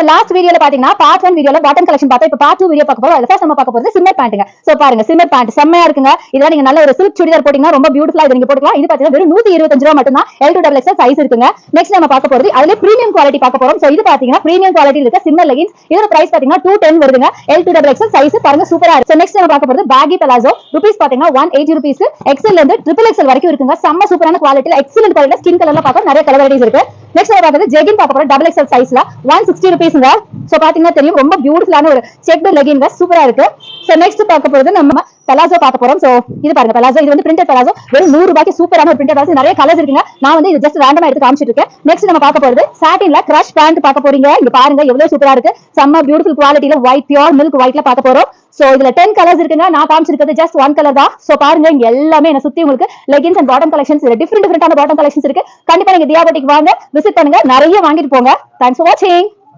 Last வீடியோல பாத்தீங்கன்னா part 1 வீடியோல பாட்டம் கலெக்ஷன் பார்த்தோம். இப்போ பார்ட் 2 வீடியோ பார்க்க போறோம். அதுல ஃபர்ஸ்ட் நம்ம பார்க்க போறது சிம்மர் பேண்ட்ங்க. சோ பாருங்க சிம்மர் பேண்ட் செம்மையா இருக்குங்க. இதெல்லாம் நீங்க நல்ல ஒரு சில்க் சுடிதார் போட்டீங்கன்னா ரொம்ப பியூட்டிஃபுல்லா இத நீங்க போட்டுக்கலாம். இது பாத்தீங்கன்னா வெறும் 125 ரூபாய் மட்டும் தான். L2XL சைஸ் இருக்குங்க. நெக்ஸ்ட் நம்ம பார்க்க போறது அதுல பிரீமியம் குவாலிட்டி பார்க்க போறோம். சோ இது பாத்தீங்கன்னா பிரீமியம் குவாலிட்டில இருக்க சிம்மர் லெகின்ஸ். இதோட பிரைஸ் பாத்தீங்கன்னா 210 வருதுங்க. L2XL சைஸ் பாருங்க சூப்பரா இருக்கு. சோ நெக்ஸ்ட் நம்ம பார்க்க போறது பேகி பலாசோ. ரூபீஸ் பாத்தீங்கன்னா 180 ரூபீஸ். XL ல இருந்து XXL வரைக்கும் இருக்குங்க. செம்ம சூப்பரான குவாலிட்டில எக்ஸலென்ட் குவாலிட்டில ஸ்கின் கலர்ல பார்க்க நிறைய கலர் வெரைட்டிஸ் இருக்கு. நெக்ஸ்ட் நம்ம பார்க்கறது ஜெகின் பார்க்க போறோம். XXL சைஸ்ல 160 ரூபீஸ்ங்க. சோ பாத்தீங்கன்னா தெரியும் ரொம்ப பியூட்டிஃபுல்லான ஒரு செக்டு லெகின்ங்க சூப்பரா இருக்கு. சோ நெக்ஸ்ட் பார்க்க போறது நம்ம பலாசோ பார்க்க போறோம். சோ இது பாருங்க பலாசோ. இது வந்து பிரிண்டட் பலாசோ. வெறும் 100 ரூபாய்க்கு சூப்பரான ஒரு பிரிண்டட் பலாசோ. நிறைய கலர்ஸ் இருக்குங்க. நான் வந்து இது ஜஸ்ட் ரேண்டமா எடுத்து காமிச்சிட்டு இருக்கேன். நெக்ஸ்ட் நம்ம பார்க்க போறது சாட்டின்ல கிரஷ் பேண்ட் பார்க்க போறீங்க. இங்க பாருங்க எவ்வளவு சூப்பரா இருக்கு. செம்ம பியூட்டிஃபுல் குவாலிட்டில ஒயிட் பியூர் மில்க் ஒயிட்ல பார்க்க போறோம். சோ இதுல 10 கலர்ஸ் இருக்குங்க. நான் காமிச்சிருக்கிறது ஜஸ்ட் 1 கலர் தான். சோ பாருங்க இங்க எல்லாமே என்ன சுத்தி உங்களுக்கு லெகின்ஸ் அண்ட் பாட்டம் கலெக்ஷன்ஸ் இதுல டிஃபரெண்டான பாட்டம் கலெக்ஷன்ஸ் இருக்கு. கண்டிப்பா நீங்க தியா புட்டிக் வாங்க, விசிட் பண்ணுங்க, நிறைய வாங்கிட்டு போங்க. தேங்க்ஸ் ஃபார் வாட்சிங்.